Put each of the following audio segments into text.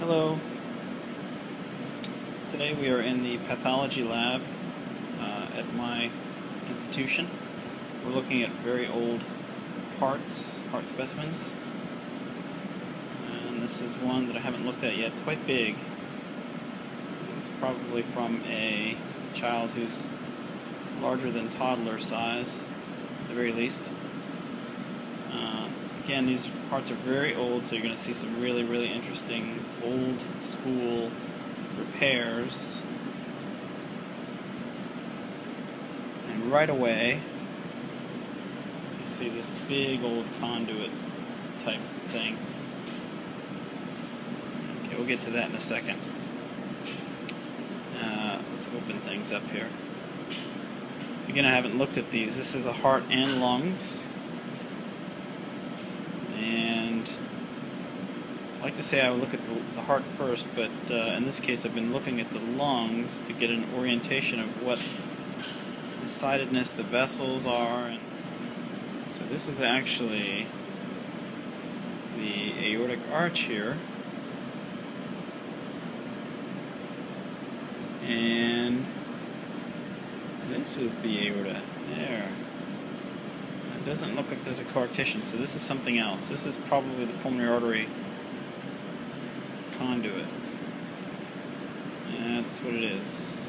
Hello. Today we are in the pathology lab at my institution. We're looking at very old heart specimens. And this is one that I haven't looked at yet. It's quite big. It's probably from a child who's larger than toddler size, at the very least. Again, these parts are very old, so you're going to see some really interesting old school repairs. And right away, you see this big old conduit type thing. Okay, we'll get to that in a second. Let's open things up here. So again, I haven't looked at these. This is a heart and lungs. And I like to say I would look at the heart first, but in this case I've been looking at the lungs to get an orientation of what the sidedness the vessels are. And so this is actually the aortic arch here, and this is the aorta there. It doesn't look like there's a partition, so this is something else. This is probably the pulmonary artery conduit. That's what it is.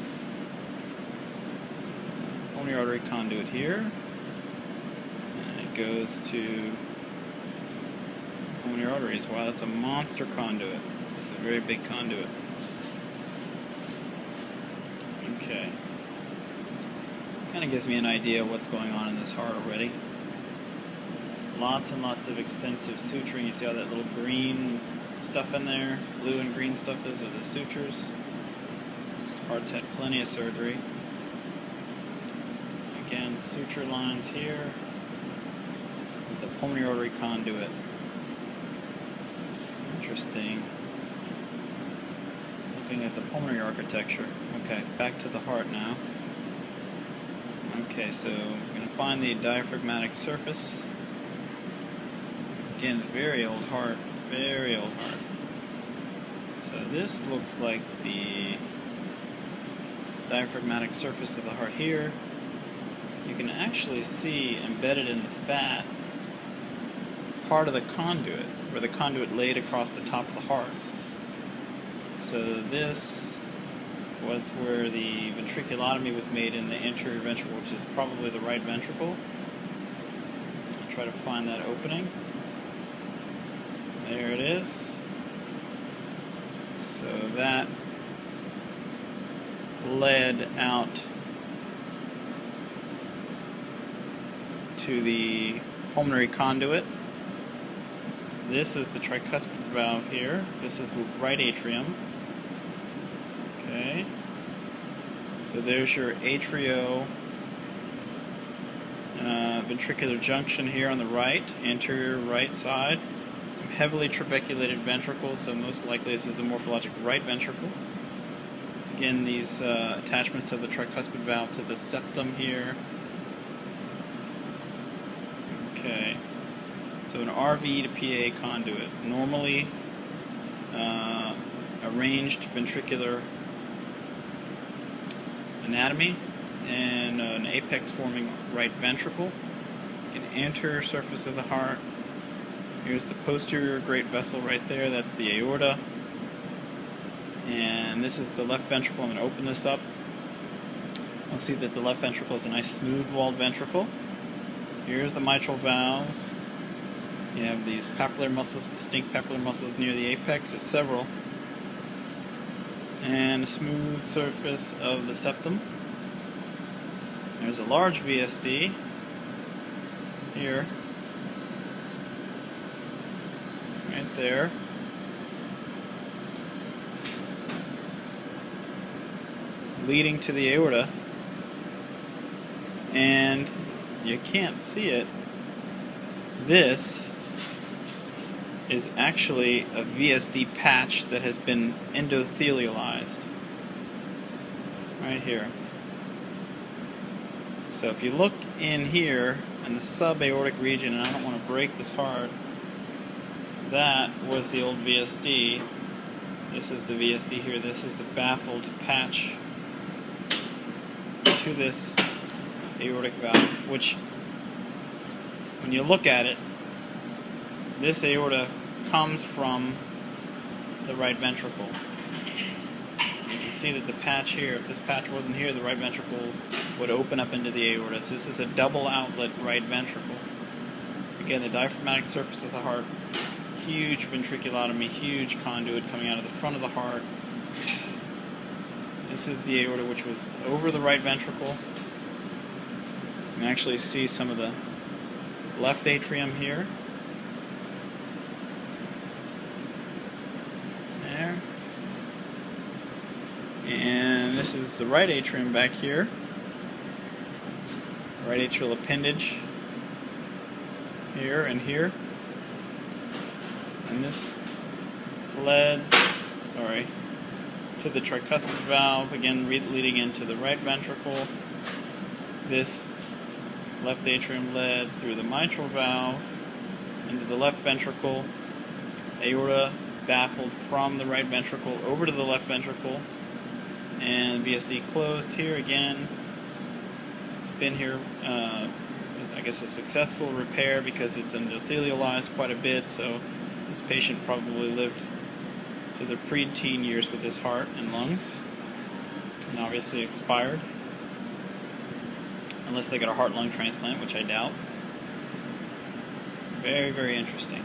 Pulmonary artery conduit here, and it goes to pulmonary arteries. Wow, that's a monster conduit. It's a very big conduit. Okay. Kind of gives me an idea of what's going on in this heart already. Lots and lots of extensive suturing. You see all that little green stuff in there? Blue and green stuff, those are the sutures. This heart's had plenty of surgery. Again, suture lines here. It's a pulmonary artery conduit. Interesting. Looking at the pulmonary architecture. Okay, back to the heart now. Okay, so we're going to find the diaphragmatic surface. Again, very old heart, very old heart. So this looks like the diaphragmatic surface of the heart here. You can actually see embedded in the fat part of the conduit, where the conduit laid across the top of the heart. So this was where the ventriculotomy was made in the anterior ventricle, which is probably the right ventricle. I'll try to find that opening. There it is. So that led out to the pulmonary conduit. This is the tricuspid valve here. This is the right atrium. Okay. So there's your atrio ventricular junction here on the right, anterior right side. Some heavily trabeculated ventricles, so most likely this is a morphologic right ventricle. Again, these attachments of the tricuspid valve to the septum here. Okay, so an RV to PA conduit. Normally arranged ventricular anatomy and an apex forming right ventricle. An anterior surface of the heart. Here's the posterior great vessel right there, that's the aorta. And this is the left ventricle. I'm going to open this up. You'll see that the left ventricle is a nice smooth-walled ventricle. Here's the mitral valve. You have these papillary muscles, distinct papillary muscles near the apex, it's several. And a smooth surface of the septum. There's a large VSD here. Right there. Leading to the aorta. And you can't see it. This is actually a VSD patch that has been endothelialized. Right here. So if you look in here in the subaortic region, and I don't want to break this heart, that was the old VSD This is the VSD here. This is the baffled patch to this aortic valve, which, when you look at it, this aorta comes from the right ventricle. You can see that the patch here, if this patch wasn't here, the right ventricle would open up into the aorta. So this is a double outlet right ventricle. Again, the diaphragmatic surface of the heart, huge ventriculotomy, huge conduit coming out of the front of the heart. This is the aorta, which was over the right ventricle. You can actually see some of the left atrium here. There. And this is the right atrium back here. Right atrial appendage. Here and here. And this led, to the tricuspid valve, again leading into the right ventricle. This left atrium led through the mitral valve into the left ventricle. Aorta baffled from the right ventricle over to the left ventricle. And VSD closed here again. It's been here, I guess, a successful repair because it's endothelialized quite a bit, so this patient probably lived to their pre-teen years with his heart and lungs, and obviously expired, unless they got a heart-lung transplant, which I doubt. Very, very interesting.